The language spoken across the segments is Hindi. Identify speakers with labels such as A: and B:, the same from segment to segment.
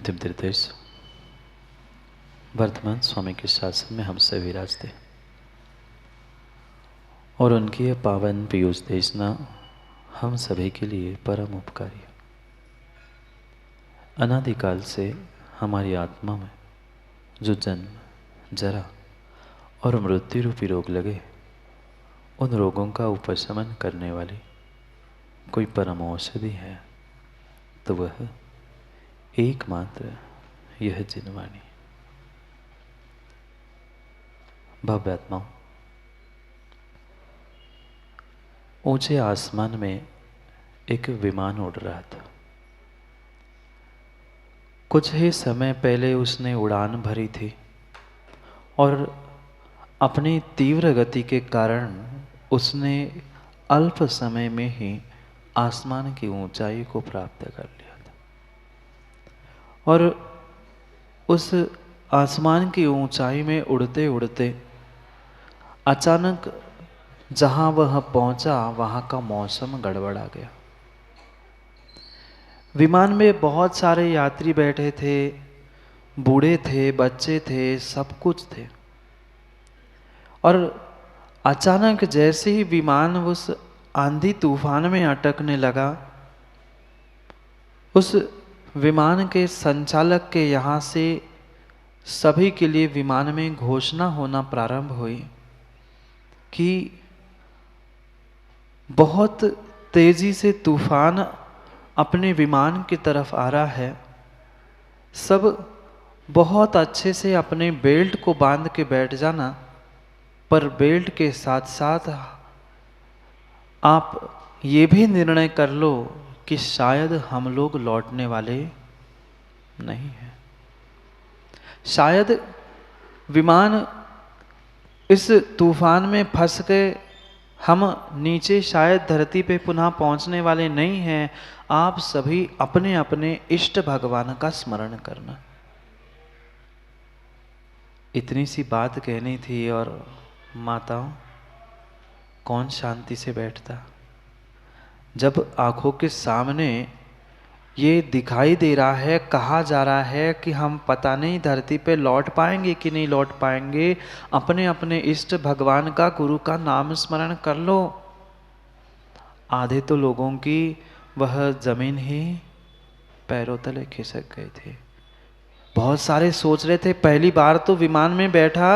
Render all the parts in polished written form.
A: अंतिम निर्देश वर्तमान स्वामी के शासन में हम सभी विराजते और उनकी यह पावन पीयूष देशना हम सभी के लिए परम उपकारी है। अनादिकाल से हमारी आत्मा में जो जन्म, जरा और मृत्यु रूपी रोग लगे, उन रोगों का उपशमन करने वाली कोई परम औषधि है तो वह एकमात्र यह जिनवाणी। भव्यात्माओं, ऊंचे आसमान में एक विमान उड़ रहा था। कुछ ही समय पहले उसने उड़ान भरी थी और अपनी तीव्र गति के कारण उसने अल्प समय में ही आसमान की ऊंचाई को प्राप्त कर लिया था। और उस आसमान की ऊंचाई में उड़ते उड़ते अचानक जहां वह पहुंचा वहां का मौसम गड़बड़ा गया। विमान में बहुत सारे यात्री बैठे थे, बूढ़े थे, बच्चे थे, सब कुछ थे। और अचानक जैसे ही विमान उस आंधी तूफान में अटकने लगा, उस विमान के संचालक के यहाँ से सभी के लिए विमान में घोषणा होना प्रारंभ हुई कि बहुत तेजी से तूफान अपने विमान की तरफ आ रहा है। सब बहुत अच्छे से अपने बेल्ट को बांध के बैठ जाना, पर बेल्ट के साथ साथ आप ये भी निर्णय कर लो कि शायद हम लोग लौटने वाले नहीं हैं। शायद विमान इस तूफान में फंस गए, हम नीचे शायद धरती पे पुनः पहुंचने वाले नहीं हैं। आप सभी अपने अपने इष्ट भगवान का स्मरण करना। इतनी सी बात कहनी थी और माताओं, कौन शांति से बैठता जब आंखों के सामने ये दिखाई दे रहा है, कहा जा रहा है कि हम पता नहीं धरती पे लौट पाएंगे कि नहीं लौट पाएंगे। अपने अपने इष्ट भगवान का, गुरु का नाम स्मरण कर लो। आधे तो लोगों की वह जमीन ही पैरों तले खिसक गए थे। बहुत सारे सोच रहे थे पहली बार तो विमान में बैठा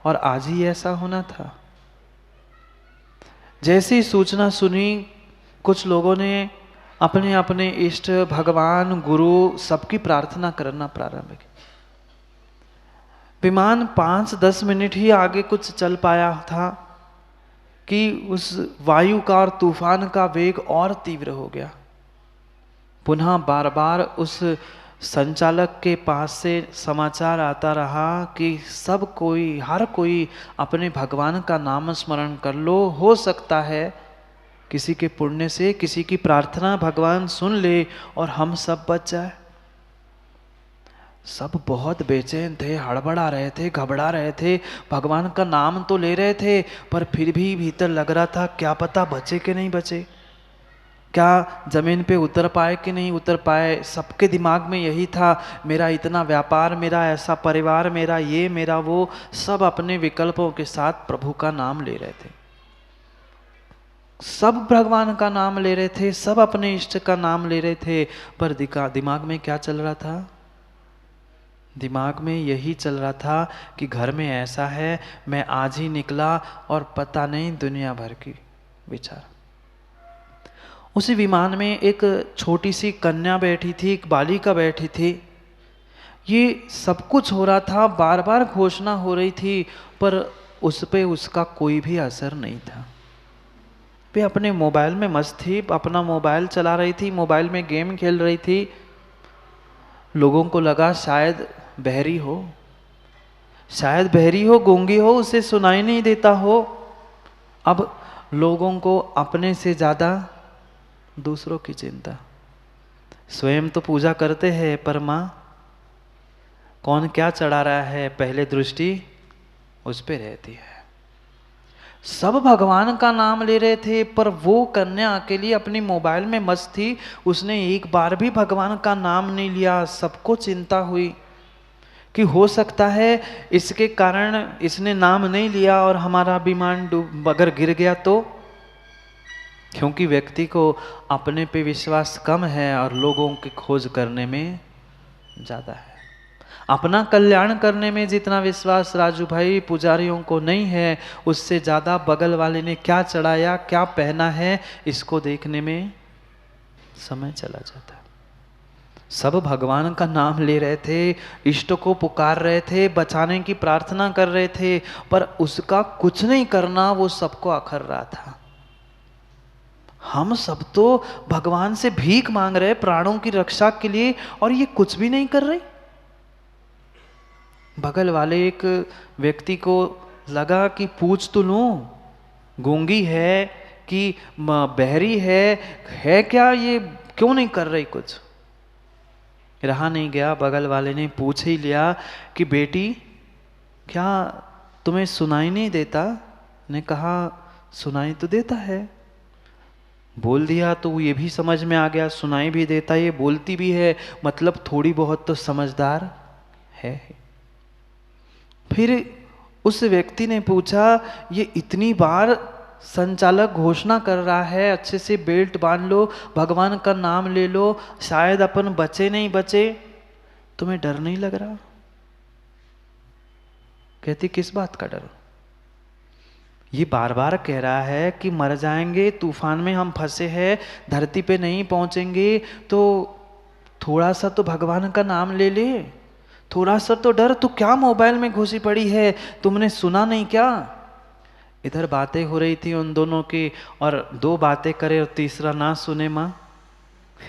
A: और आज ही ऐसा होना था। जैसी सूचना सुनी, कुछ लोगों ने अपने अपने इष्ट भगवान, गुरु सबकी प्रार्थना करना प्रारंभ की। विमान 5-10 मिनट ही आगे कुछ चल पाया था कि उस वायु का और तूफान का वेग और तीव्र हो गया। पुनः बार बार उस संचालक के पास से समाचार आता रहा कि सब कोई, हर कोई अपने भगवान का नाम स्मरण कर लो। हो सकता है किसी के पुण्य से, किसी की प्रार्थना भगवान सुन ले और हम सब बच जाए। सब बहुत बेचैन थे, हड़बड़ा रहे थे, घबरा रहे थे। भगवान का नाम तो ले रहे थे पर फिर भी भीतर लग रहा था क्या पता बचे कि नहीं बचे, क्या जमीन पे उतर पाए कि नहीं उतर पाए। सबके दिमाग में यही था, मेरा इतना व्यापार, मेरा ऐसा परिवार, मेरा ये, मेरा वो। सब अपने विकल्पों के साथ प्रभु का नाम ले रहे थे, सब भगवान का नाम ले रहे थे, सब अपने इष्ट का नाम ले रहे थे। पर दिमाग में क्या चल रहा था? दिमाग में यही चल रहा था कि घर में ऐसा है, मैं आज ही निकला और पता नहीं दुनिया भर की विचार। उसी विमान में एक छोटी सी कन्या बैठी थी, एक बालिका बैठी थी। ये सब कुछ हो रहा था, बार बार घोषणा हो रही थी, पर उस पे उसका कोई भी असर नहीं था। वे अपने मोबाइल में मस्त थी, अपना मोबाइल चला रही थी, मोबाइल में गेम खेल रही थी। लोगों को लगा शायद बहरी हो, शायद बहरी हो, गूंगी हो, उसे सुनाई नहीं देता हो। अब लोगों को अपने से ज़्यादा दूसरों की चिंता। स्वयं तो पूजा करते हैं, पर माँ कौन क्या चढ़ा रहा है, पहले दृष्टि उस पे रहती है। सब भगवान का नाम ले रहे थे, पर वो कन्या अकेली अपनी मोबाइल में मस्त थी, उसने एक बार भी भगवान का नाम नहीं लिया। सबको चिंता हुई कि हो सकता है इसके कारण इसने नाम नहीं लिया और हमारा विमान अगर गिर गया तो। क्योंकि व्यक्ति को अपने पे विश्वास कम है और लोगों की खोज करने में ज़्यादा है। अपना कल्याण करने में जितना विश्वास राजू भाई पुजारियों को नहीं है, उससे ज़्यादा बगल वाले ने क्या चढ़ाया, क्या पहना है, इसको देखने में समय चला जाता है। सब भगवान का नाम ले रहे थे, इष्ट को पुकार रहे थे, बचाने की प्रार्थना कर रहे थे, पर उसका कुछ नहीं करना वो सबको अखर रहा था। हम सब तो भगवान से भीख मांग रहे प्राणों की रक्षा के लिए, और ये कुछ भी नहीं कर रहे। बगल वाले एक व्यक्ति को लगा कि पूछ तो लूं, गूंगी है कि बहरी है क्या, ये क्यों नहीं कर रही कुछ। रहा नहीं गया, बगल वाले ने पूछ ही लिया कि बेटी क्या तुम्हें सुनाई नहीं देता। ने कहा सुनाई तो देता है। बोल दिया तो ये भी समझ में आ गया, सुनाई भी देता, ये बोलती भी है, मतलब थोड़ी बहुत तो समझदार है। फिर उस व्यक्ति ने पूछा, ये इतनी बार संचालक घोषणा कर रहा है अच्छे से बेल्ट बांध लो, भगवान का नाम ले लो, शायद अपन बचे नहीं बचे, तुम्हें डर नहीं लग रहा। कहती किस बात का डर। ये बार बार कह रहा है कि मर जाएंगे, तूफान में हम फंसे हैं, धरती पे नहीं पहुंचेंगे, तो थोड़ा सा तो भगवान का नाम ले ले, थोड़ा सा तो डर। तू क्या मोबाइल में घुसी पड़ी है, तुमने सुना नहीं क्या। इधर बातें हो रही थी उन दोनों की, और दो बातें करे और तीसरा ना सुने माँ,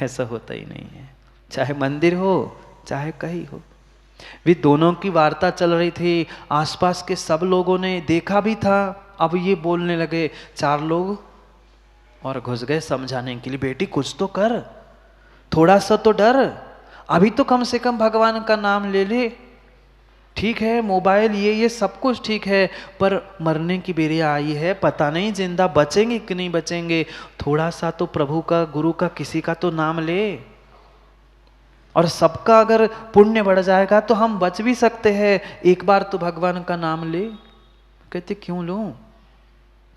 A: ऐसा होता ही नहीं है, चाहे मंदिर हो चाहे कहीं हो। वे दोनों की वार्ता चल रही थी, आसपास के सब लोगों ने देखा भी था। अब ये बोलने लगे, चार लोग और घुस गए समझाने के लिए, बेटी कुछ तो कर, थोड़ा सा तो डर, अभी तो कम से कम भगवान का नाम ले ले। ठीक है मोबाइल ये सब कुछ ठीक है, पर मरने की बेरिया आई है, पता नहीं जिंदा बचेंगे कि नहीं बचेंगे, थोड़ा सा तो प्रभु का, गुरु का, किसी का तो नाम ले, और सबका अगर पुण्य बढ़ जाएगा तो हम बच भी सकते हैं। एक बार तो भगवान का नाम ले। कहते क्यों लूं,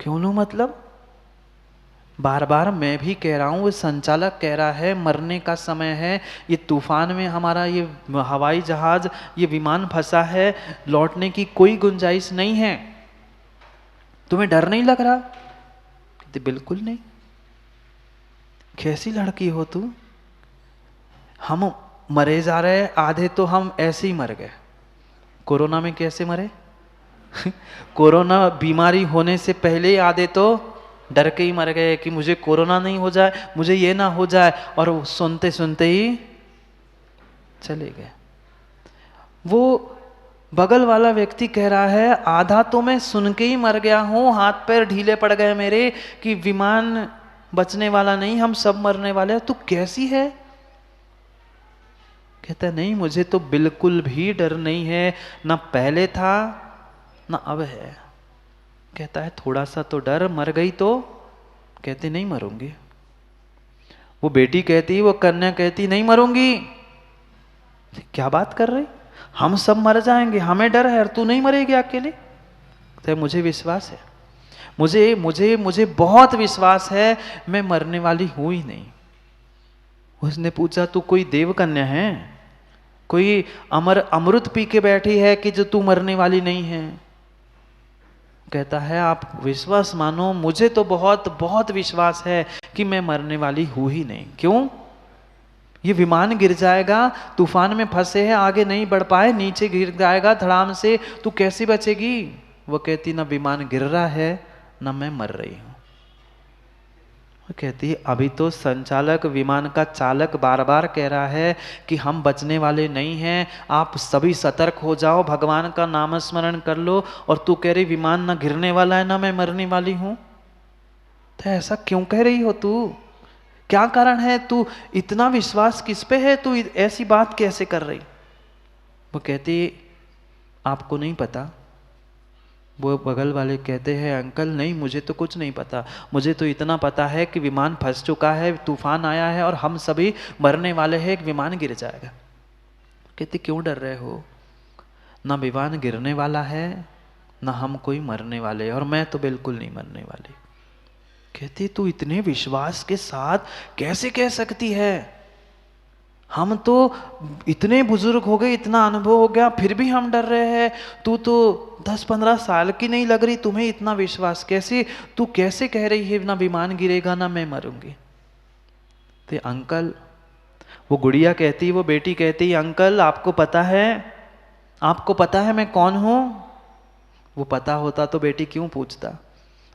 A: क्यों लूं मतलब, बार बार मैं भी कह रहा हूं, वो संचालक कह रहा है मरने का समय है, ये तूफान में हमारा ये हवाई जहाज, ये विमान फंसा है, लौटने की कोई गुंजाइश नहीं है, तुम्हें डर नहीं लग रहा। कहते बिल्कुल नहीं। कैसी लड़की हो तू, हम मरे जा रहे, आधे तो हम ऐसे ही मर गए। कोरोना में कैसे मरे कोरोना बीमारी होने से पहले ही आधे तो डर के ही मर गए कि मुझे कोरोना नहीं हो जाए, मुझे ये ना हो जाए, और सुनते सुनते ही चले गए। वो बगल वाला व्यक्ति कह रहा है, आधा तो मैं सुन के ही मर गया हूं, हाथ पैर ढीले पड़ गए मेरे कि विमान बचने वाला नहीं, हम सब मरने वाले हैं। तू कैसी है। कहता नहीं मुझे तो बिल्कुल भी डर नहीं है, ना पहले था ना अब है। कहता है थोड़ा सा तो डर, मर गई तो। कहते नहीं मरूंगी। वो बेटी कहती, वो कन्या कहती नहीं मरूंगी। क्या बात कर रही, हम सब मर जाएंगे, हमें डर है और तू नहीं मरेगी अकेले। तो मुझे विश्वास है, मुझे मुझे मुझे बहुत विश्वास है, मैं मरने वाली हूं ही नहीं। उसने पूछा तू कोई देव कन्या है, कोई अमृत पी के बैठी है कि जो तू मरने वाली नहीं है। कहता है आप विश्वास मानो, मुझे तो बहुत बहुत विश्वास है कि मैं मरने वाली हूं ही नहीं। क्यों, ये विमान गिर जाएगा, तूफान में फंसे हैं, आगे नहीं बढ़ पाए, नीचे गिर जाएगा धड़ाम से, तू कैसे बचेगी। वो कहती ना विमान गिर रहा है ना मैं मर रही हूं। वो कहती अभी तो संचालक, विमान का चालक बार बार कह रहा है कि हम बचने वाले नहीं हैं, आप सभी सतर्क हो जाओ, भगवान का नाम स्मरण कर लो, और तू कह रही विमान ना गिरने वाला है ना मैं मरने वाली हूं। तो ऐसा क्यों कह रही हो तू, क्या कारण है, तू इतना विश्वास किस पे है, तू ऐसी बात कैसे कर रही। वो कहती आपको नहीं पता, वो बगल वाले कहते हैं अंकल नहीं, मुझे तो कुछ नहीं पता, मुझे तो इतना पता है कि विमान फंस चुका है, तूफान आया है और हम सभी मरने वाले हैं, एक विमान गिर जाएगा। कहते क्यों डर रहे हो, ना विमान गिरने वाला है ना हम कोई मरने वाले, और मैं तो बिल्कुल नहीं मरने वाली। कहती तू इतने विश्वास के साथ कैसे कह सकती है, हम तो इतने बुजुर्ग हो गए, इतना अनुभव हो गया, फिर भी हम डर रहे हैं, तू तो 10-15 साल की नहीं लग रही, तुम्हें इतना विश्वास कैसे, तू कैसे कह रही है ना विमान गिरेगा ना मैं मरूंगी। तो अंकल, वो गुड़िया कहती, वो बेटी कहती, अंकल आपको पता है, आपको पता है मैं कौन हूं। वो पता होता तो बेटी क्यों पूछता,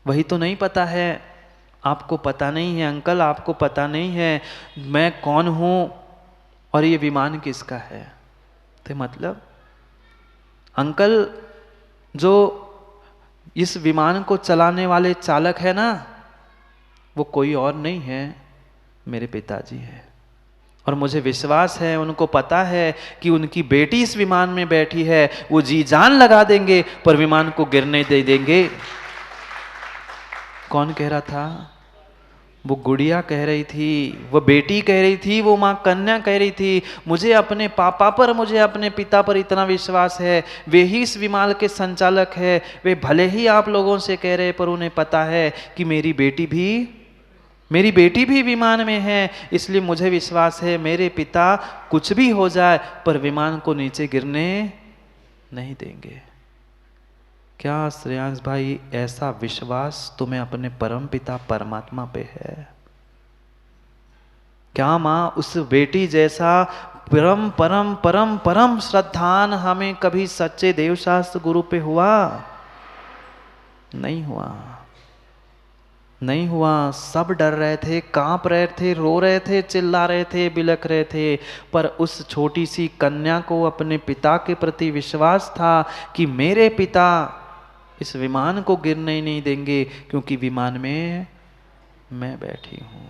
A: वही तो नहीं पता है, आपको पता नहीं है अंकल, आपको पता नहीं है मैं कौन हूं और ये विमान किसका है। तो मतलब अंकल, जो इस विमान को चलाने वाले चालक है ना, वो कोई और नहीं है, मेरे पिताजी है, और मुझे विश्वास है, उनको पता है कि उनकी बेटी इस विमान में बैठी है, वो जी जान लगा देंगे पर विमान को गिरने दे देंगे। कौन कह रहा था, वो गुड़िया कह रही थी, वो बेटी कह रही थी, वो माँ कन्या कह रही थी, मुझे अपने पापा पर, मुझे अपने पिता पर इतना विश्वास है, वे ही इस विमान के संचालक है, वे भले ही आप लोगों से कह रहे पर उन्हें पता है कि मेरी बेटी भी विमान में है, इसलिए मुझे विश्वास है मेरे पिता कुछ भी हो जाए पर विमान को नीचे गिरने नहीं देंगे। क्या श्रेयांश भाई ऐसा विश्वास तुम्हें अपने परम पिता परमात्मा पे है? क्या माँ उस बेटी जैसा परम परम परम परम श्रद्धान हमें कभी सच्चे देवशास्त्र गुरु पे हुआ? नहीं हुआ, नहीं हुआ। सब डर रहे थे, कांप रहे थे, रो रहे थे, चिल्ला रहे थे, बिलख रहे थे, पर उस छोटी सी कन्या को अपने पिता के प्रति विश्वास था कि मेरे पिता इस विमान को गिरने नहीं देंगे, क्योंकि विमान में मैं बैठी हूं।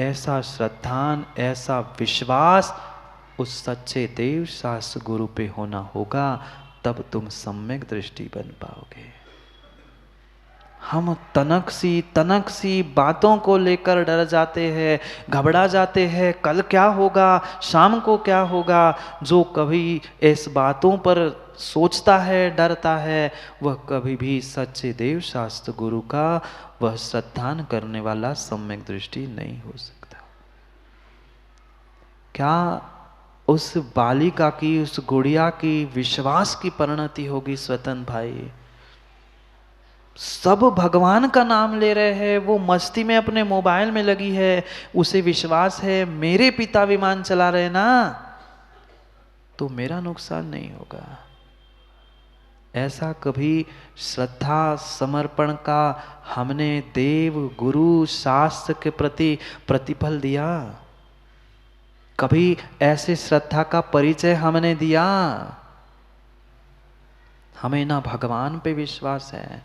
A: ऐसा श्रद्धान, ऐसा विश्वास उस सच्चे देव शास्त्र गुरु पे होना होगा, तब तुम सम्यक दृष्टि बन पाओगे। हम तनक सी बातों को लेकर डर जाते हैं, घबरा जाते हैं, कल क्या होगा, शाम को क्या होगा। जो कभी इस बातों पर सोचता है, डरता है, वह कभी भी सच्चे देव शास्त्र गुरु का वह श्रद्धान करने वाला सम्यक दृष्टि नहीं हो सकता। क्या उस बालिका की, उस गुड़िया की विश्वास की परिणति होगी स्वतंत्र भाई? सब भगवान का नाम ले रहे हैं, वो मस्ती में अपने मोबाइल में लगी है, उसे विश्वास है मेरे पिता विमान चला रहे ना, तो मेरा नुकसान नहीं होगा। ऐसा कभी श्रद्धा समर्पण का हमने देव गुरु शास्त्र के प्रति प्रतिफल दिया? कभी ऐसे श्रद्धा का परिचय हमने दिया? हमें ना भगवान पे विश्वास है,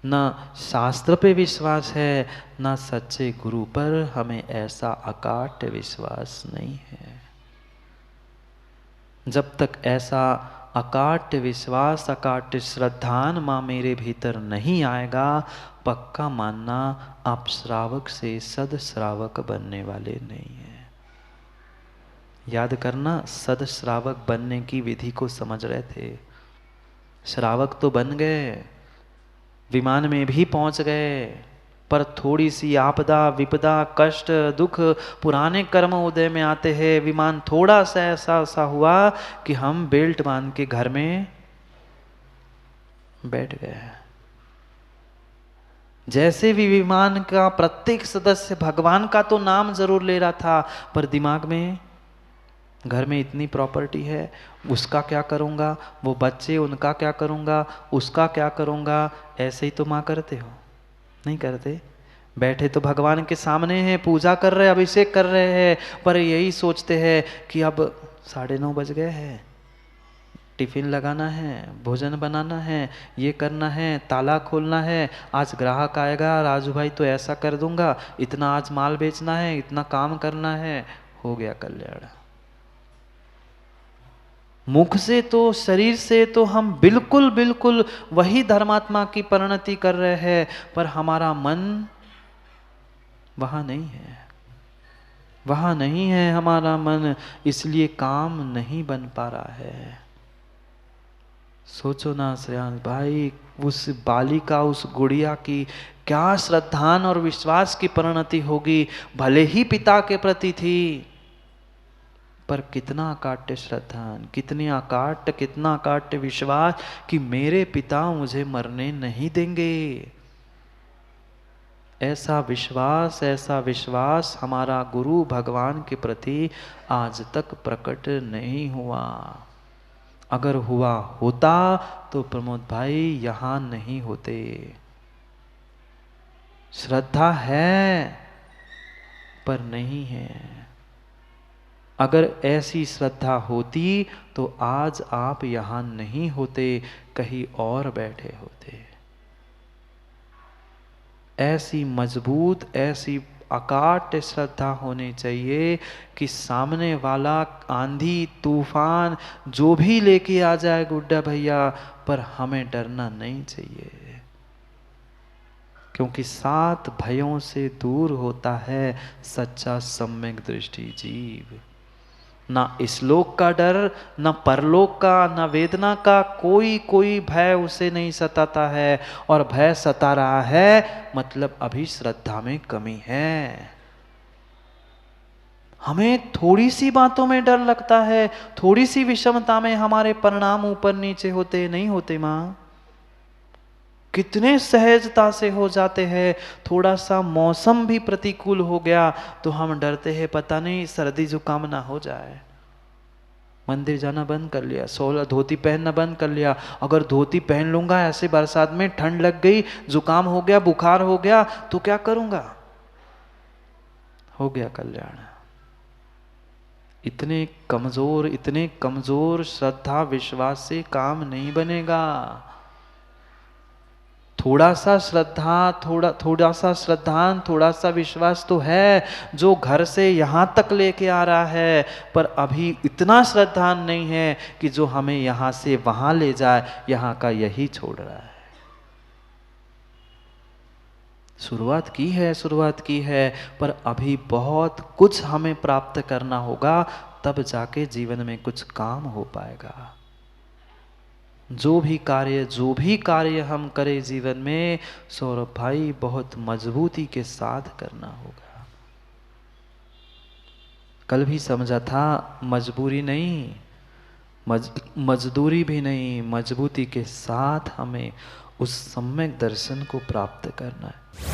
A: न शास्त्र पे विश्वास है, न सच्चे गुरु पर हमें ऐसा अकाट्य विश्वास नहीं है। जब तक ऐसा अकाट्य विश्वास, अकाट्य श्रद्धान माँ मेरे भीतर नहीं आएगा, पक्का मानना आप श्रावक से सद श्रावक बनने वाले नहीं हैं। याद करना, सद श्रावक बनने की विधि को समझ रहे थे। श्रावक तो बन गए, विमान में भी पहुंच गए, पर थोड़ी सी आपदा, विपदा, कष्ट, दुख, पुराने कर्म उदय में आते हैं। विमान थोड़ा सा ऐसा हुआ कि हम बेल्ट बांध के घर में बैठ गए। जैसे भी विमान का प्रत्येक सदस्य भगवान का तो नाम जरूर ले रहा था, पर दिमाग में घर में इतनी प्रॉपर्टी है, उसका क्या करूँगा, वो बच्चे उनका क्या करूँगा, उसका क्या करूँगा। ऐसे ही तो माँ करते हो, नहीं करते? बैठे तो भगवान के सामने हैं, पूजा कर रहे, अभिषेक कर रहे हैं, पर यही सोचते हैं कि अब 9:30 बज गए हैं, टिफिन लगाना है, भोजन बनाना है, ये करना है, ताला खोलना है, आज ग्राहक आएगा, राजू भाई तो ऐसा कर दूंगा, इतना आज माल बेचना है, इतना काम करना है, हो गया कल्याण। मुख से तो, शरीर से तो हम बिल्कुल बिल्कुल वही धर्मात्मा की परिणति कर रहे हैं, पर हमारा मन वहां नहीं है, वहां नहीं है हमारा मन, इसलिए काम नहीं बन पा रहा है। सोचो ना श्रेयांश भाई, उस बालिका, उस गुड़िया की क्या श्रद्धान और विश्वास की परिणति होगी। भले ही पिता के प्रति थी, पर कितना अकाट्य श्रद्धान, कितना अकाट्य विश्वास कि मेरे पिता मुझे मरने नहीं देंगे। ऐसा विश्वास हमारा गुरु भगवान के प्रति आज तक प्रकट नहीं हुआ। अगर हुआ होता तो प्रमोद भाई यहां नहीं होते। श्रद्धा है पर नहीं है। अगर ऐसी श्रद्धा होती तो आज आप यहां नहीं होते, कहीं और बैठे होते। ऐसी मजबूत, ऐसी अकाट्य श्रद्धा होनी चाहिए कि सामने वाला आंधी तूफान जो भी लेके आ जाए गुड्डा भैया, पर हमें डरना नहीं चाहिए, क्योंकि 7 भयों से दूर होता है सच्चा सम्यक दृष्टि जीव। ना इस लोक का डर, ना परलोक का, ना वेदना का, कोई भय उसे नहीं सताता है। और भय सता रहा है मतलब अभी श्रद्धा में कमी है। हमें थोड़ी सी बातों में डर लगता है, थोड़ी सी विषमता में हमारे परिणाम ऊपर नीचे होते नहीं होते मां? कितने सहजता से हो जाते हैं। थोड़ा सा मौसम भी प्रतिकूल हो गया तो हम डरते हैं, पता नहीं सर्दी जुकाम ना हो जाए। मंदिर जाना बंद कर लिया, 16 धोती पहनना बंद कर लिया। अगर धोती पहन लूंगा, ऐसे बरसात में ठंड लग गई, जुकाम हो गया, बुखार हो गया, तो क्या करूंगा? हो गया कल्याण। इतने कमजोर श्रद्धा विश्वास से काम नहीं बनेगा। थोड़ा सा श्रद्धान, थोड़ा सा विश्वास तो है जो घर से यहाँ तक लेके आ रहा है, पर अभी इतना श्रद्धान नहीं है कि जो हमें यहाँ से वहाँ ले जाए, यहाँ का यही छोड़ रहा है। शुरुआत की है, पर अभी बहुत कुछ हमें प्राप्त करना होगा, तब जाके जीवन में कुछ काम हो पाएगा। जो भी कार्य हम करें जीवन में, सौरभ भाई बहुत मजबूती के साथ करना होगा। कल भी समझा था, मजबूरी नहीं, मजदूरी भी नहीं, मजबूती के साथ हमें उस सम्यक दर्शन को प्राप्त करना है।